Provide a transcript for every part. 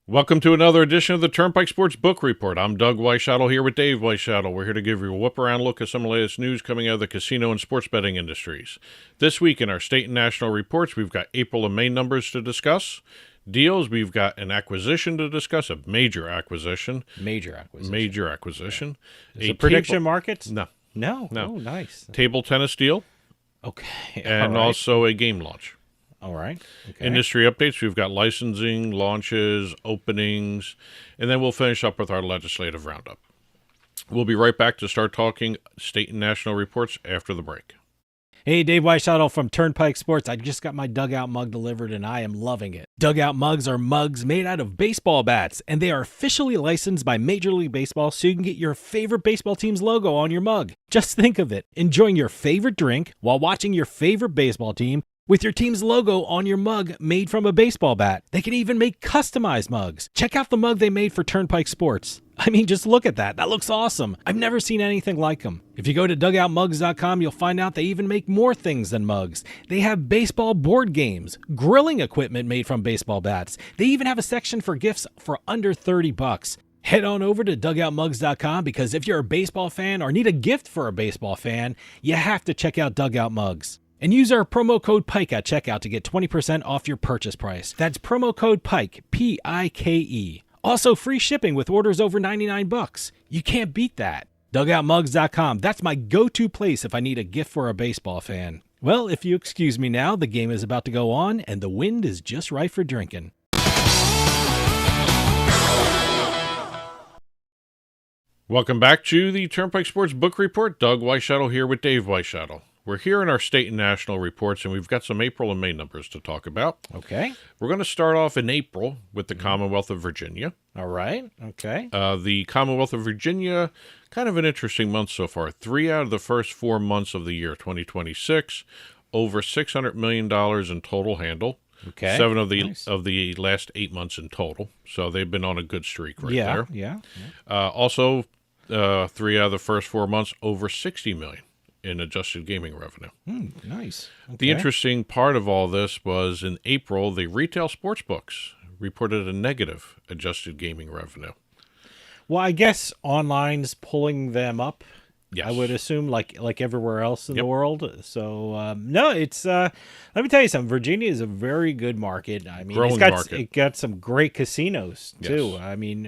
Welcome to another edition of the Turnpike Sports Book Report. I'm Doug Weishottle here with Dave Weishottle. We're here to give you a whip-around look at some of the latest news coming out of the casino and sports betting industries. This week in our state and national reports, we've got April and May numbers to discuss. Deals, we've got an acquisition to discuss, a major acquisition. Major acquisition. Major acquisition. Is it prediction markets? No. No. No. Oh, nice. Table tennis deal. Okay. And All right. also a game launch. All right. Okay. Industry updates, we've got licensing, launches, openings, and then we'll finish up with our legislative roundup. We'll be right back to start talking state and national reports after the break. Hey, Dave Weishottle from Turnpike Sports. I just got my dugout mug delivered, and I am loving it. Dugout mugs are mugs made out of baseball bats, and they are officially licensed by Major League Baseball, so you can get your favorite baseball team's logo on your mug. Just think of it, enjoying your favorite drink while watching your favorite baseball team with your team's logo on your mug made from a baseball bat. They can even make customized mugs. Check out the mug they made for Turnpike Sports. I mean, just look at that. That looks awesome. I've never seen anything like them. If you go to dugoutmugs.com, you'll find out they even make more things than mugs. They have baseball board games, grilling equipment made from baseball bats. They even have a section for gifts for under $30. Head on over to dugoutmugs.com because if you're a baseball fan or need a gift for a baseball fan, you have to check out Dugout Mugs. And use our promo code PIKE at checkout to get 20% off your purchase price. That's promo code PIKE, P-I-K-E. Also, free shipping with orders over $99. You can't beat that. DugoutMugs.com. That's my go-to place if I need a gift for a baseball fan. Well, if you excuse me now, the game is about to go on, and the wind is just right for drinking. Welcome back to the Turnpike Sports Book Report. Doug Weishottle here with Dave Weishottle. We're here in our state and national reports, and we've got some April and May numbers to talk about. Okay. We're going to start off in April with the Commonwealth of Virginia. All right. Okay. The Commonwealth of Virginia, kind of an interesting month so far. 3 out of the first 4 months of the year, 2026, over $600 million in total handle. Okay. 7 of the Nice. of the last 8 months in total. So they've been on a good streak right there. Yeah. Also, 3 out of the first 4 months, over $60 million in adjusted gaming revenue. Nice. Okay. The interesting part of all this was in April, the retail sports books reported a negative adjusted gaming revenue. Well, I guess online's pulling them up. Yes. I would assume, like everywhere else in Yep. the world. So no, it's let me tell you something. Virginia is a very good market. I mean, Growing it's got market. it got some great casinos too. Yes. I mean,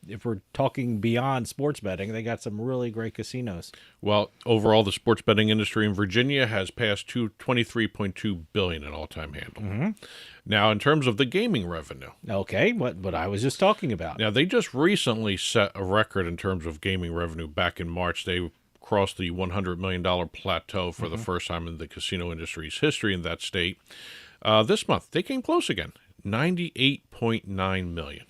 if we're talking beyond sports betting, they got some really great casinos. Well, overall, the sports betting industry in Virginia has passed $23.2 billion in all-time handle. Now, in terms of the gaming revenue, Okay, what I was just talking about. now they just recently set a record in terms of gaming revenue. Back in March, they crossed the $100 million plateau for the first time in the casino industry's history in that state. This month, they came close again, $98.9 million.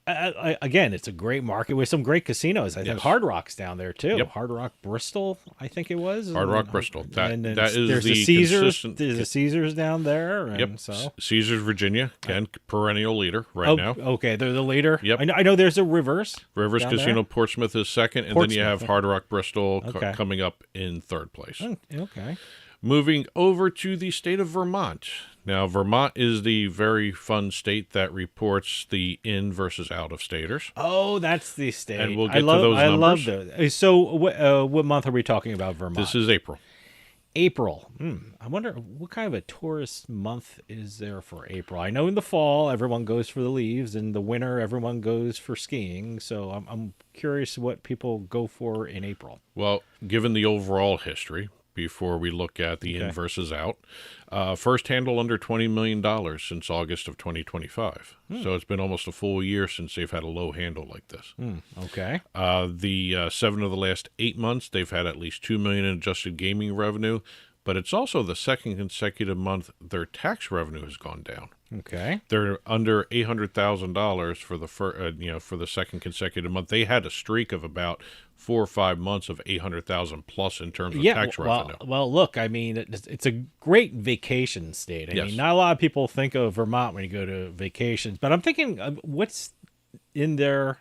Again, it's a great market with some great casinos. I think Yes. Hard Rock's down there too. Yep. Hard Rock Bristol, I think it was. Hard Rock Bristol. That is there's the a Caesars. consistent. There's a Caesars down there. And Yep. So Caesars, Virginia, again, perennial leader right now. Okay, they're the leader. Yep. I know there's a Rivers. Rivers down Casino there. Portsmouth is second, and then you have Portsmouth. Hard Rock Bristol Okay. coming up in third place. Okay. Moving over to the state of Vermont. Now, Vermont is the very fun state that reports the in versus out of staters. Oh, that's the state. And we'll I get to love, those I love numbers. those. So, what month are we talking about, Vermont? This is April. April. I wonder what kind of a tourist month is there for April. I know in the fall everyone goes for the leaves, in the winter everyone goes for skiing. So I'm curious what people go for in April. Well, given the overall history, before we look at the in Okay. versus out, first handle under $20 million since August of 2025. So it's been almost a full year since they've had a low handle like this. Okay. The 7 of the last 8 months, they've had at least $2 million in adjusted gaming revenue, but it's also the second consecutive month their tax revenue has gone down. Okay. They're under $800,000 for the for the second consecutive month. They had a streak of about 4 or 5 months of $800,000 plus in terms of tax revenue. Well, look, I mean, it's a great vacation state. I Yes. mean, not a lot of people think of Vermont when you go to vacations, but I'm thinking, what's in their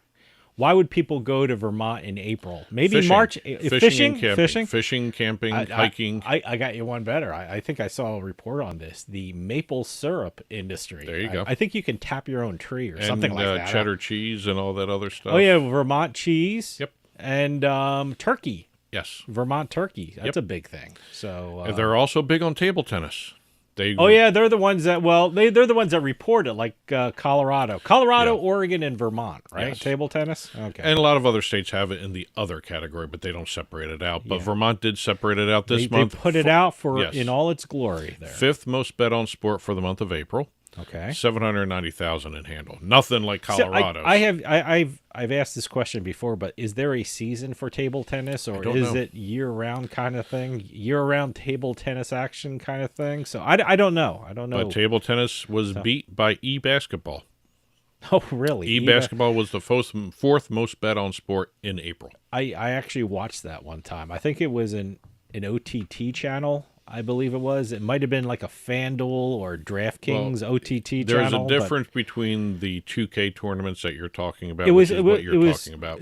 Why would people go to Vermont in April? Maybe Fishing. March. Fishing, and camping. Fishing, camping, hiking. I got you one better. I think I saw a report on this. The maple syrup industry. There you go. I think you can tap your own tree or something like that. Cheddar cheese and all that other stuff. Oh, yeah, Vermont cheese. Yep. And turkey. Yes. Vermont turkey. That's a big thing. So and they're also big on table tennis. They're the ones that they're the ones that report it, like Colorado, Oregon, and Vermont, right? Yes. Table tennis. Okay. And a lot of other states have it in the other category, but they don't separate it out. But Vermont did separate it out this month. They put it out in all its glory there. 5th most bet on sport for the month of April. Okay. 790,000 in handle. Nothing like Colorado. I've asked this question before, but is there a season for table tennis, or is it year-round kind of thing? Year-round table tennis action kind of thing? So I don't know. But table tennis was beat by e-basketball. Oh, really? E-basketball was the 4th most bet on sport in April. I actually watched that one time. I think it was an OTT channel. I believe it was. It might have been like a Fanduel or DraftKings OTT there's channel. There's a difference between the 2K tournaments that you're talking about, which is what you're talking about.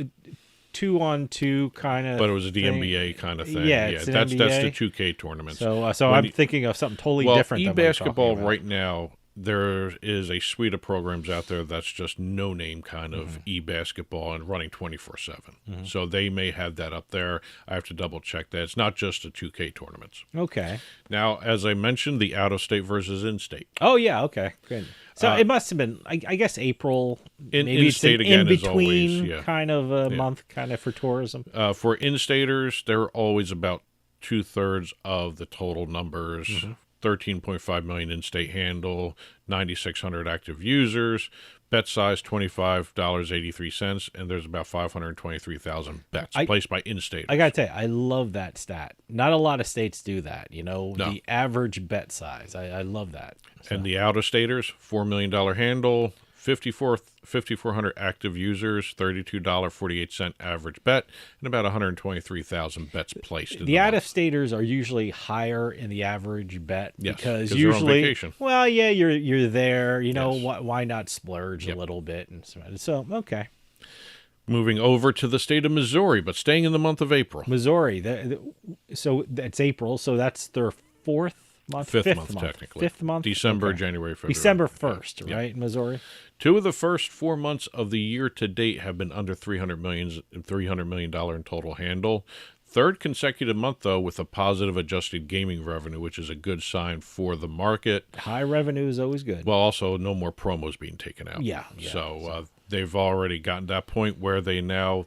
2-on-2 kind of. But it was the NBA kind of thing. Yeah, that's the 2K tournaments. So I'm thinking of something totally different. E-basketball right now, there is a suite of programs out there that's just no-name kind of e-basketball and running 24/7. So they may have that up there. I have to double-check that. It's not just the 2K tournaments. Okay. Now, as I mentioned, the out-of-state versus in-state. Oh, yeah, okay, good. So it must have been, I guess, April. Maybe in-state again in-between is always, kind of a month kind of for tourism. For in-staters, they're always about 2/3 of the total numbers. 13.5 million in-state handle, 9,600 active users, bet size $25.83, and there's about 523,000 bets placed by in-staters. I got to tell you, I love that stat. Not a lot of states do that, the average bet size. I love that. So. And the out-of-staters, $4 million handle, 5,400 active users, $32.48 average bet, and about 123,000 bets placed. The out-of-staters are usually higher in the average bet because usually, you're on vacation. Well, yeah, you're there. Why not splurge a little bit? And so, okay. Moving over to the state of Missouri, but staying in the month of April. Missouri. So that's April. So that's their fifth month, technically. 5th month. December, January, February. December 1st, right, in Missouri? 2 of the first 4 months of the year to date have been under $300 million in total handle. 3rd consecutive month, though, with a positive adjusted gaming revenue, which is a good sign for the market. High revenue is always good. Well, also no more promos being taken out. Yeah. So they've already gotten to that point where they now,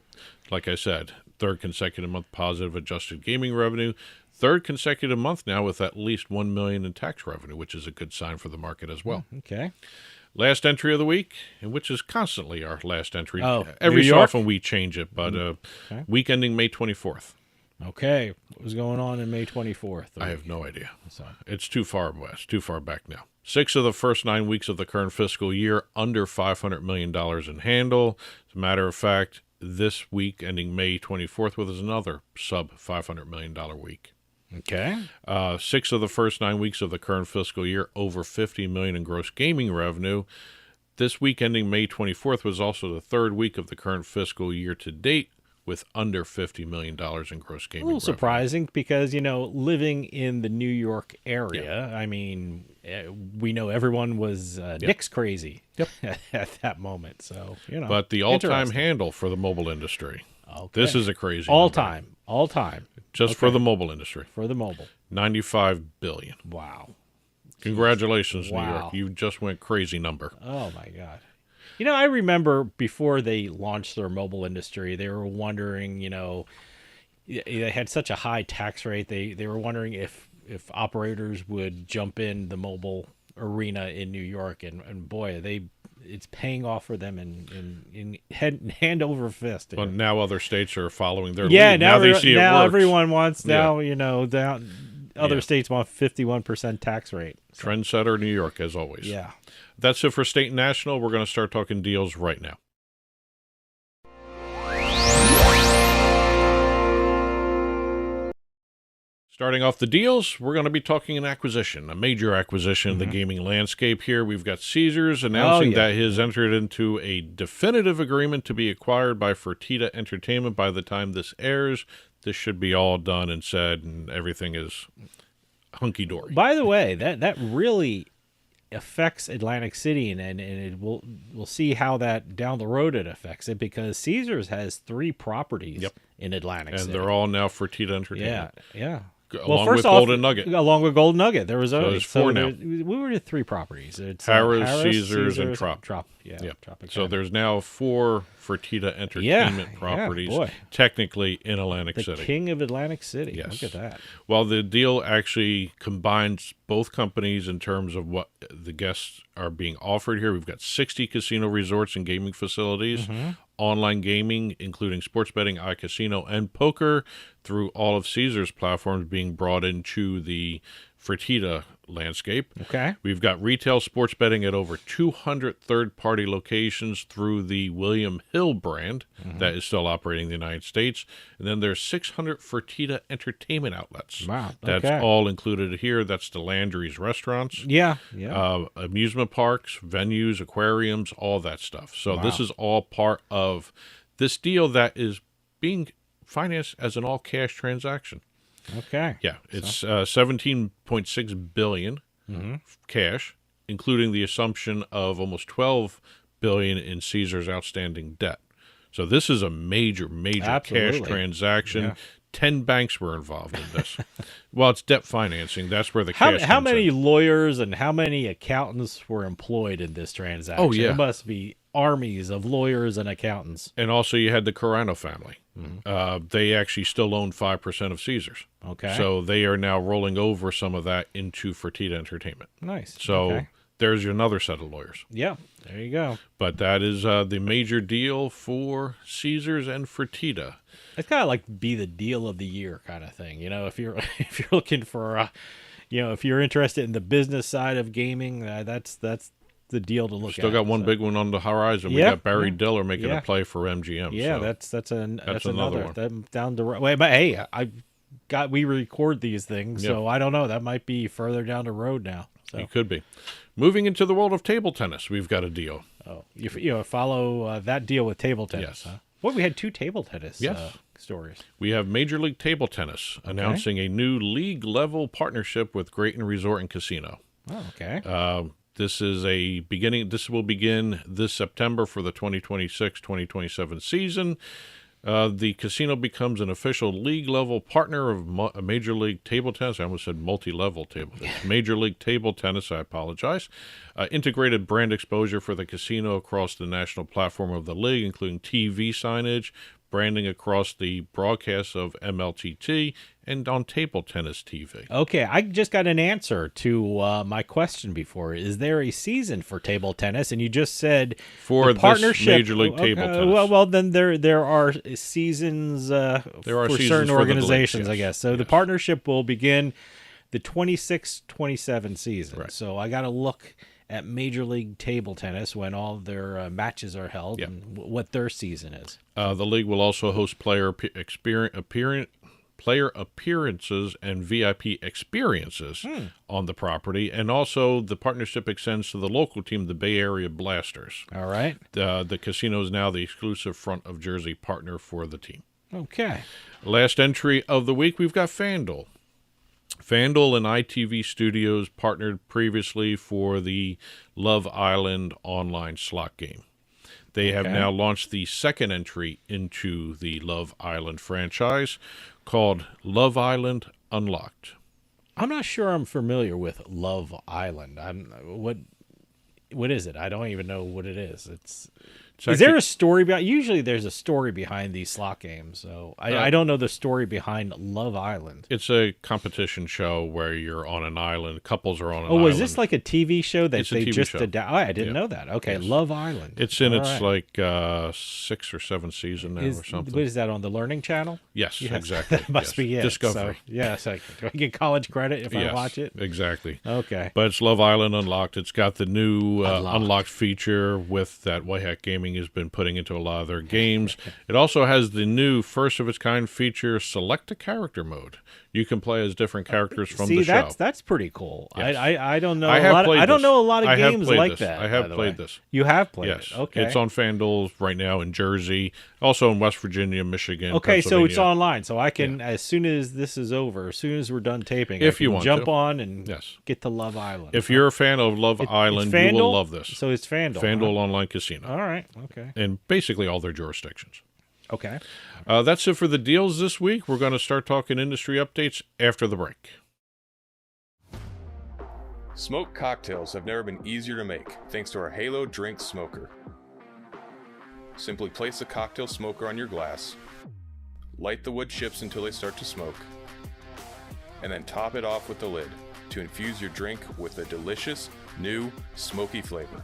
like I said, 3rd consecutive month positive adjusted gaming revenue. 3rd consecutive month now with at least $1 million in tax revenue, which is a good sign for the market as well. Okay. Last entry of the week, which is constantly our last entry. Every so often we change it, but week ending May 24th. Okay. What was going on in May 24th? I have no idea. It's too far west, too far back now. 6 of the first 9 weeks of the current fiscal year under $500 million in handle. As a matter of fact, this week ending May 24th was another sub $500 million week. Okay. 6 of the first 9 weeks of the current fiscal year, over $50 million in gross gaming revenue. This week ending May 24th was also the 3rd week of the current fiscal year to date with under $50 million in gross gaming revenue. A little surprising because, living in the New York area, I mean, we know everyone was Knicks crazy at that moment. So, But the all-time handle for the mobile industry. Okay. This is a crazy all number. time. Just for the mobile industry. For the mobile. $95 billion. Wow. Congratulations, New York. You just went crazy number. Oh, my God. I remember before they launched their mobile industry, they were wondering, they had such a high tax rate. They were wondering if operators would jump in the mobile arena in New York. And boy, it's paying off for them in hand over fist. But now other states are following their lead. Now they see it now works. Everyone wants other states want 51% tax rate. So. Trendsetter New York, as always. Yeah. That's it for state and national. We're going to start talking deals right now. Starting off the deals, we're going to be talking an acquisition, a major acquisition in the gaming landscape here. We've got Caesars announcing that he has entered into a definitive agreement to be acquired by Fertitta Entertainment. By the time this airs, this should be all done and said, and everything is hunky-dory. By the way, that really affects Atlantic City, and we'll see how that down the road it affects it, because Caesars has 3 properties in Atlantic City. And they're all now Fertitta Entertainment. Yeah. Along with Golden Nugget. Along with Golden Nugget. There was there's 4 now. We were at 3 properties. It's Harrah's, Caesars, and Trop. Tropic. So there's now 4 Fertitta Entertainment properties, technically in Atlantic City. The king of Atlantic City. Yes. Look at that. Well, the deal actually combines both companies in terms of what the guests are being offered here. We've got 60 casino resorts and gaming facilities, online gaming, including sports betting, iCasino, and poker, through all of Caesars platforms being brought into the Fertitta landscape. Okay. We've got retail sports betting at over 200 third-party locations through the William Hill brand that is still operating in the United States. And then there's 600 Fertitta Entertainment outlets. Wow. That's all included here. That's the Landry's restaurants. Amusement parks, venues, aquariums, all that stuff. So this is all part of this deal that is being financed as an all-cash transaction. Okay. Yeah, it's $17.6 billion cash, including the assumption of almost $12 billion in Caesars' outstanding debt. So this is a major cash transaction. Yeah. 10 banks were involved in this. Well, it's debt financing. That's where the cash How many lawyers and how many accountants were employed in this transaction? Oh, yeah. There must be armies of lawyers and accountants. And also you had the Carano family. They actually still own 5% of Caesars. Okay. So they are now rolling over some of that into Fertitta Entertainment. Nice. So there's another set of lawyers. Yeah, there you go. But that is the major deal for Caesars and Fertitta. It's kind of like be the deal of the year kind of thing. You know, if you're looking for, if you're interested in the business side of gaming, that's the deal to look at. Still got one big one on the horizon. We got Barry Diller making a play for MGM. Yeah, so that's another one. That, down the road. Wait, but hey, we record these things, so I don't know. That might be further down the road now. So. It could be. Moving into the world of table tennis, we've got a deal. Oh, you follow that deal with table tennis? Yes. Huh? Well, we had 2 table tennis stories. We have Major League Table Tennis announcing a new league-level partnership with Graton Resort and Casino. Oh, okay. This is a beginning. This will begin this September for the 2026-2027 season. The casino becomes an official league-level partner of Major League Table Tennis. I almost said multi-level table tennis. Major League Table Tennis, I apologize. Integrated brand exposure for the casino across the national platform of the league, including TV signage, branding across the broadcasts of MLTT, and on table tennis TV. Okay, I just got an answer to my question before. Is there a season for table tennis? And you just said for the partnership, this Major League Table Tennis. Well, then there are seasons for certain organizations, I guess. So the partnership will begin the 26-27 season. Right. So I got to look at Major League Table Tennis when all their matches are held and what their season is. The league will also host player appearances and VIP experiences on the property, and also the partnership extends to the local team, the Bay Area Blasters. All right. The casino is now the exclusive front of jersey partner for the team. Okay. Last entry of the week, we've got Fanduel. Fanduel and ITV Studios partnered previously for the Love Island online slot game. They have now launched the second entry into the Love Island franchise called Love Island Unlocked. I'm not sure I'm familiar with Love Island. What is it? I don't even know what it is. Is there a story behind? Usually there's a story behind these slot games, so I don't know the story behind Love Island. It's a competition show where you're on an island. Couples are on an island. Oh, is this like a TV show that they just adapted? I didn't know that. Okay, yes. Love Island. It's in its like 6th or 7th season now or something. What is that, on the Learning Channel? Yes, exactly. That must be it. Discovery. So, do I get college credit if I watch it? Exactly. Okay. But it's Love Island Unlocked. It's got the new Unlocked feature with that White Hat Gaming has been putting into a lot of their games. It also has the new first-of-its-kind feature, Select a Character mode. You can play as different characters from the show. That's pretty cool. Yes. I don't know. I don't know a lot of games like this. that. I have played this. You have played Yes. it. Okay. It's on Fanduel right now in Jersey, also in West Virginia, Michigan. Okay, so it's online. So I can, as soon as this is over, as soon as we're done taping, if I can you want jump to. on and get to Love Island. If you're a fan of Love Island, you will love this. So it's Fanduel. Fanduel Online Casino. All right. Okay. And basically all their jurisdictions. Okay. That's it for the deals this week. We're going to start talking industry updates after the break. Smoked cocktails have never been easier to make thanks to our Halo Drink Smoker. Simply place the cocktail smoker on your glass, light the wood chips until they start to smoke, and then top it off with the lid to infuse your drink with a delicious, new, smoky flavor.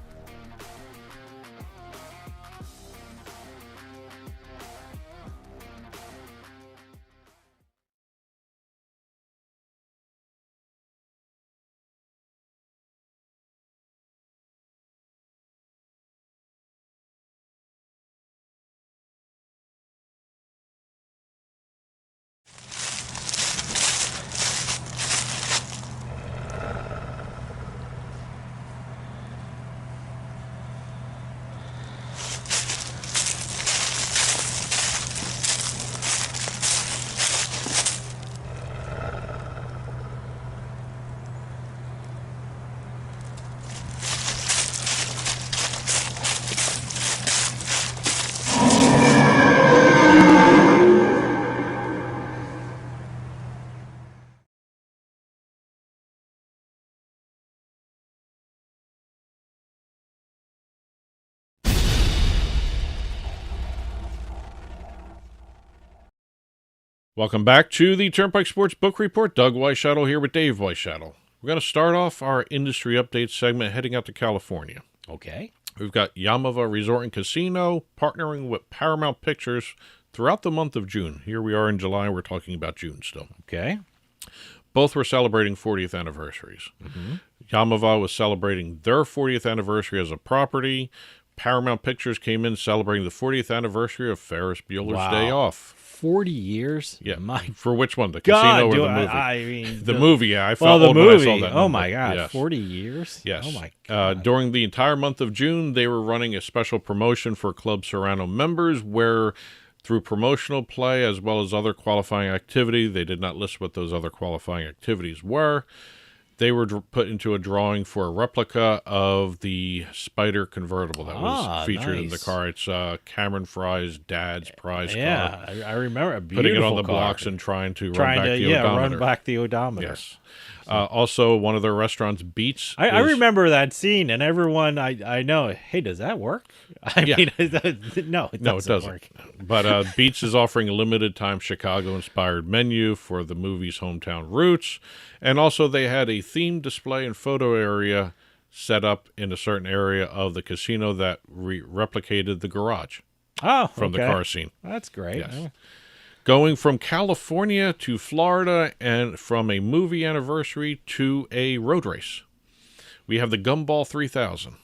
Welcome back to the Turnpike Sports Book Report. Doug Weishuttle here with Dave Weishuttle. We're going to start off our industry update segment heading out to California. Okay. We've got Yamava Resort and Casino partnering with Paramount Pictures throughout the month of June. Here we are in July. We're talking about June still. Okay. Both were celebrating 40th anniversaries. Mm-hmm. Yamava was celebrating their 40th anniversary as a property. Paramount Pictures came in celebrating the 40th anniversary of Ferris Bueller's Day Off. 40 years? Yeah. My For which one? The God, casino or the movie? I mean, the movie, yeah. I well, felt the old movie. when I saw that Oh, number. my God. Yes. 40 years? Yes. Oh, my God. During the entire month of June, they were running a special promotion for Club Serrano members where through promotional play as well as other qualifying activity, they did not list what those other qualifying activities were. They were put into a drawing for a replica of the Spider convertible that was featured in the car. It's Cameron Fry's dad's prize car. Yeah, I remember. Putting it on the blocks and trying to run back the odometer. Yes. Also, one of their restaurants, Beats. I remember that scene, and everyone I know, hey, does that work? I mean, no, it doesn't work. But Beats is offering a limited-time Chicago-inspired menu for the movie's hometown roots. And also, they had a themed display and photo area set up in a certain area of the casino that replicated the garage from the car scene. That's great. Yes. Yeah. Going from California to Florida and from a movie anniversary to a road race. We have the Gumball 3000.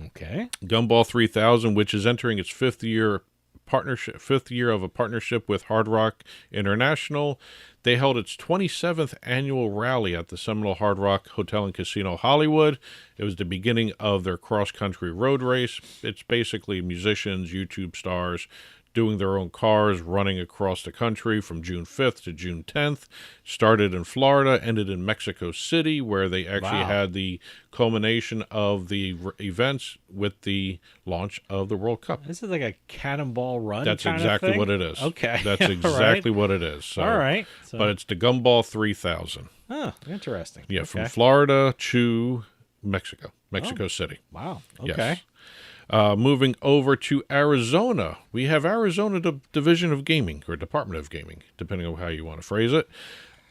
Okay. Gumball 3000, which is entering its fifth year of a partnership with Hard Rock International. They held its 27th annual rally at the Seminole Hard Rock Hotel and Casino Hollywood. It was the beginning of their cross-country road race. It's basically musicians, YouTube stars, doing their own cars, running across the country from June 5th to June 10th. Started in Florida, ended in Mexico City, where they actually had the culmination of the events with the launch of the World Cup. This is like a cannonball run. That's exactly what it is. Okay. That's exactly what it is. So, all right. But it's the Gumball 3000. Oh, interesting. Yeah, from Florida to Mexico City. Wow. Okay. Yes. Moving over to Arizona, we have Arizona Division of Gaming, or Department of Gaming, depending on how you want to phrase it.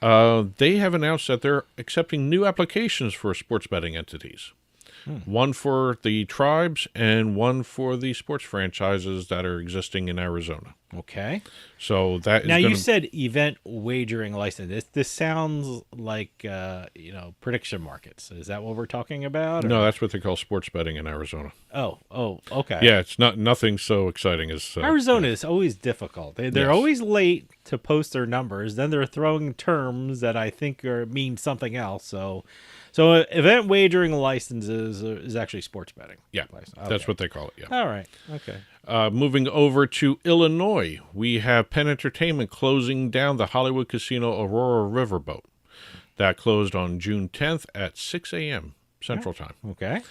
They have announced that they're accepting new applications for sports betting entities. One for the tribes and one for the sports franchises that are existing in Arizona. Okay. So that is now you said event wagering license. This sounds like prediction markets. Is that what we're talking about? Or? No, that's what they call sports betting in Arizona. Oh, okay. Yeah, it's nothing so exciting as Arizona is always difficult. They're always late to post their numbers. Then they're throwing terms that I think mean something else. So event wagering licenses is actually sports betting. Yeah, okay. That's what they call it. Yeah. All right. Okay. Moving over to Illinois, we have Penn Entertainment closing down the Hollywood Casino Aurora Riverboat. That closed on June 10th at 6 a.m. Central Time. Okay.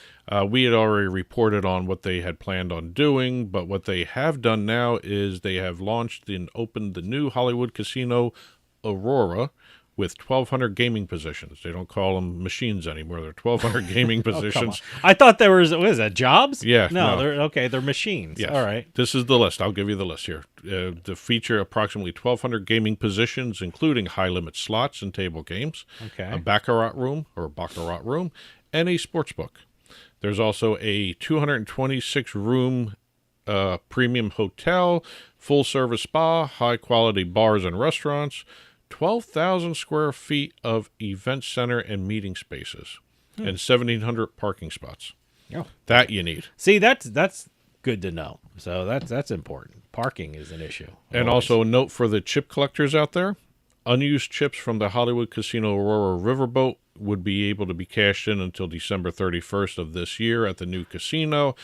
We had already reported on what they had planned on doing, but what they have done now is they have launched and opened the new Hollywood Casino Aurora with 1,200 gaming positions. They don't call them machines anymore. They're 1,200 gaming positions. I thought there was, what is that, jobs? Yeah. No. They're machines. Yes. All right. This is the list. I'll give you the list here. To feature approximately 1,200 gaming positions, including high-limit slots and table games, a baccarat room, and a sports book. There's also a 226-room premium hotel, full-service spa, high-quality bars and restaurants, 12,000 square feet of event center and meeting spaces, and 1,700 parking spots. Oh. That you need. See, that's good to know. So that's important. Parking is an issue. And also a note for the chip collectors out there, unused chips from the Hollywood Casino Aurora Riverboat would be able to be cashed in until December 31st of this year at the new casino.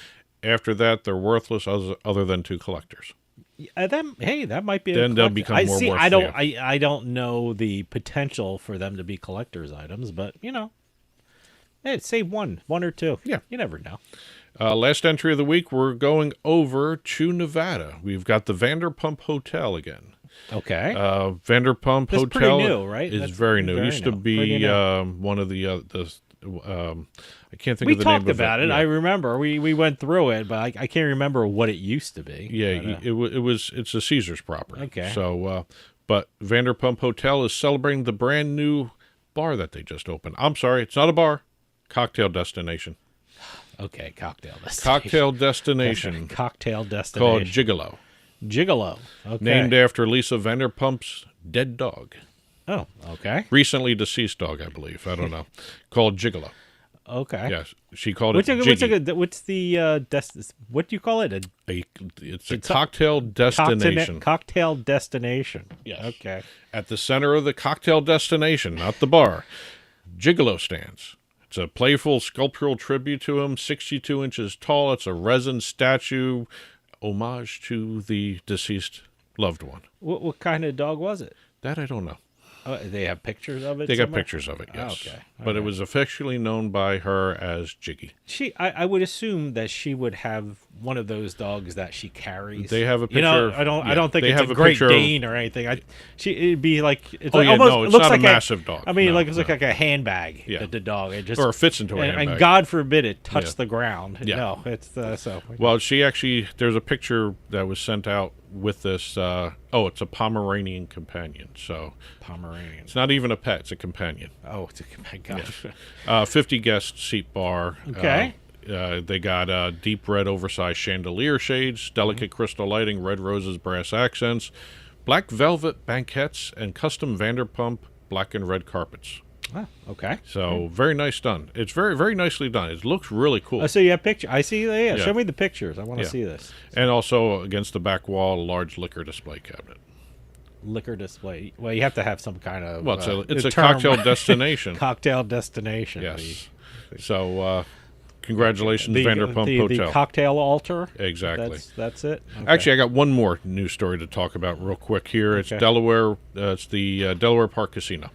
After that, they're worthless other than to collectors. That might be. Then they'll become more worth. I don't know the potential for them to be collector's items, but save one or two. Yeah, you never know. Last entry of the week, we're going over to Nevada. We've got the Vanderpump Hotel again. Okay. Vanderpump That's Hotel pretty new, right? is very new. It used to be one of the I can't think of the name of it. We talked about it. Yeah. I remember we went through it, but I can't remember what it used to be. Yeah, it's a Caesars property. Okay. So, but Vanderpump Hotel is celebrating the brand new bar that they just opened. I'm sorry, it's not a bar, cocktail destination. Okay, cocktail destination. Cocktail destination. Cocktail destination. Called Gigolo. Gigolo. Okay. Named after Lisa Vanderpump's dead dog. Oh, okay. Recently deceased dog, I believe. I don't know. Called Gigolo. Okay. Yes, she called it Jiggy. What's the what do you call it? It's a cocktail destination. Cocktail destination. Yes. Okay. At the center of the cocktail destination, not the bar, Gigolo stands. It's a playful sculptural tribute to him, 62 inches tall. It's a resin statue, homage to the deceased loved one. What kind of dog was it? That I don't know. They have pictures of it? They got pictures of it, yes. Okay. But it was affectionately known by her as Jiggy. I would assume that she would have one of those dogs that she carries. They have a picture. I don't think it's a Great Dane or anything. It'd be like it's it's looks not like a massive dog. I mean, it's like a handbag. Yeah. The dog. It just or it fits into a handbag. And God forbid it touch the ground. Yeah. No, it's so. Well, she actually there's a picture that was sent out with this. It's a Pomeranian companion. So Pomeranian. It's not even a pet; it's a companion. Oh, it's a companion. Yeah. 50 guest seat bar. Okay. They got deep red oversized chandelier shades, delicate crystal lighting, red roses, brass accents, black velvet banquettes, and custom Vanderpump black and red carpets. Ah, okay. So very nice done. It's very, very nicely done. It looks really cool. So you have pictures. I see. Yeah, show me the pictures. I want to see this. And also against the back wall, a large liquor display cabinet. Liquor display. Well, you have to have some kind of. Well, it's a cocktail destination. Cocktail destination. Yes. So, congratulations, Vanderpump Hotel. The cocktail altar. Exactly. That's it. Okay. Actually, I got one more news story to talk about real quick here. It's Delaware. It's the Delaware Park Casino.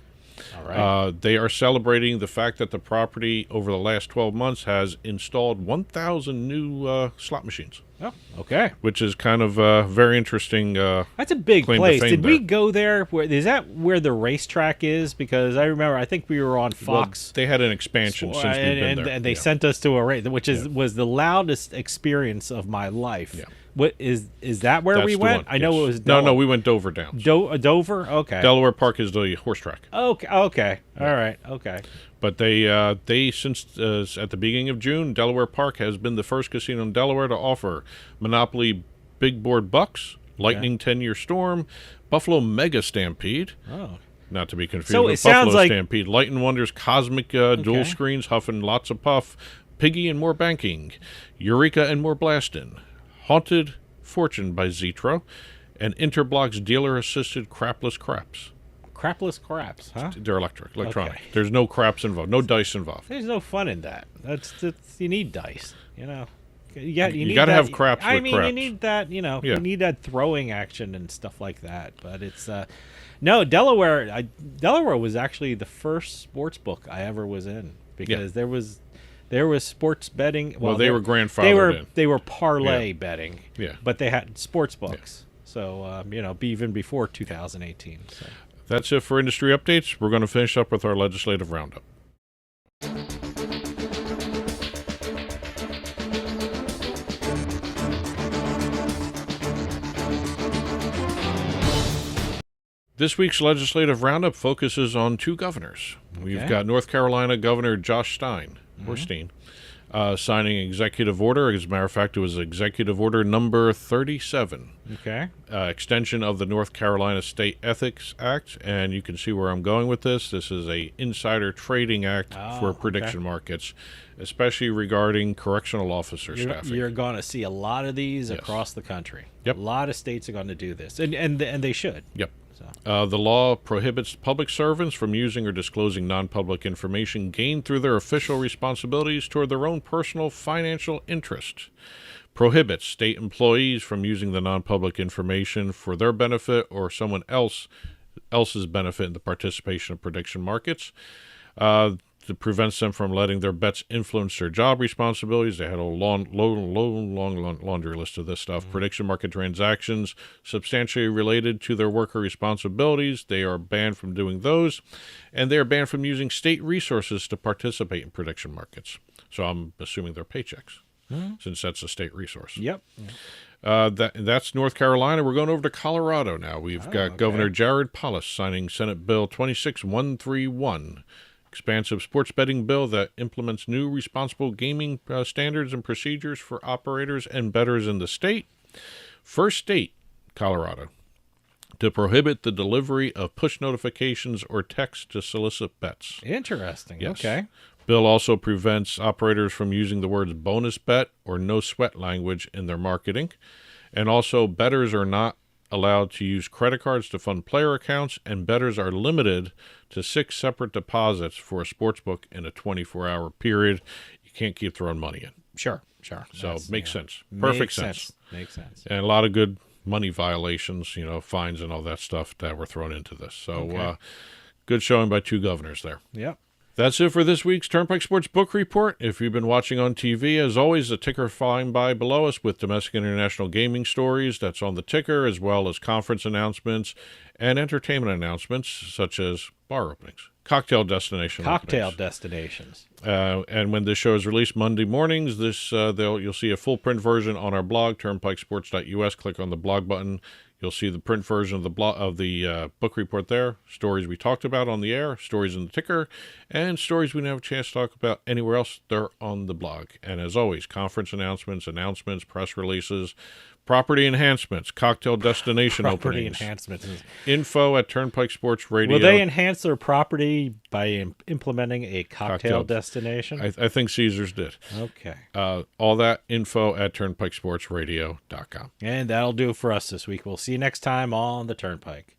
All right. They are celebrating the fact that the property over the last 12 months has installed 1,000 new slot machines. Oh, okay. Which is kind of very interesting. That's a big place. Did we there. go there? Is that where the racetrack is? Because I remember, I think we were on Fox. Well, they had an expansion since we've been there. And they sent us to a race, which was the loudest experience of my life. Yeah. What is that where That's we the went? one, I know yes. it was No, we went Dover Downs. Dover. Okay. Delaware Park is the horse track. Okay. Okay. All right. Okay. But they since at the beginning of June, Delaware Park has been the first casino in Delaware to offer Monopoly Big Board Bucks, Lightning 10-Year Storm, Buffalo Mega Stampede. Oh. Not to be confused So with it sounds Buffalo like- Stampede, Light and Wonders, Cosmic Dual Screens, Huff and Lots of Puff, Piggy and More Banking, Eureka and More Blastin', Haunted Fortune by Zetro, and Interblock's dealer-assisted Crapless Craps. Crapless craps, huh? They're electronic. Okay. There's no craps involved, no dice involved. There's no fun in that. That's you need dice, you know. You need gotta that- have craps I with mean, you craps. need that, you know. Yeah. You need that throwing action and stuff like that. But it's no Delaware. Delaware was actually the first sports book I ever was in because there was sports betting. Well, they were grandfathered in. They were parlay betting. Yeah. But they had sports books. So you know, even before 2018. So. That's it for industry updates. We're going to finish up with our legislative roundup. This week's legislative roundup focuses on two governors. We've got North Carolina Governor Josh Stein, or Steen, signing an executive order. As a matter of fact, it was executive order number 37. Okay. Extension of the North Carolina State Ethics Act, and you can see where I'm going with this. This is a insider trading act for prediction markets, especially regarding correctional officer staffing. You're going to see a lot of these across the country. Yep. A lot of states are going to do this, and they should. Yep. So. The law prohibits public servants from using or disclosing non-public information gained through their official responsibilities toward their own personal financial interest. Prohibits state employees from using the non-public information for their benefit or someone else's benefit in the participation of prediction markets. It prevents them from letting their bets influence their job responsibilities. They had a long laundry list of this stuff. Prediction market transactions substantially related to their worker responsibilities. They are banned from doing those, and they are banned from using state resources to participate in prediction markets. So I'm assuming they're paychecks, since that's a state resource. Yep. That's North Carolina. We're going over to Colorado now. We've got Governor Jared Polis signing Senate Bill 26131. Expansive sports betting bill that implements new responsible gaming standards and procedures for operators and bettors in the state. First state, Colorado, to prohibit the delivery of push notifications or text to solicit bets. Interesting. Yes. Okay. Bill also prevents operators from using the words bonus bet or no sweat language in their marketing. And also, bettors are not allowed to use credit cards to fund player accounts, and bettors are limited to 6 separate deposits for a sports book in a 24-hour period. You can't keep throwing money in. Sure. So makes sense. Perfect sense. Makes sense. And a lot of good money violations, fines and all that stuff that were thrown into this. So good showing by two governors there. Yep. That's it for this week's Turnpike Sports Book Report. If you've been watching on TV, as always, the ticker flying by below us with domestic and international gaming stories. That's on the ticker, as well as conference announcements and entertainment announcements, such as bar openings, cocktail destinations. And when this show is released Monday mornings, you'll see a full print version on our blog, turnpikesports.us. Click on the blog button. You'll see the print version of the book report there, stories we talked about on the air, stories in the ticker, and stories we didn't have a chance to talk about anywhere else. They're on the blog. And as always, conference announcements, press releases, property enhancements, cocktail destination openings. Enhancements. Info at Turnpike Sports Radio. Will they enhance their property by implementing a cocktail destination? I think Caesars did. Okay. All that info at turnpikesportsradio.com. And that'll do it for us this week. We'll see you next time on the Turnpike.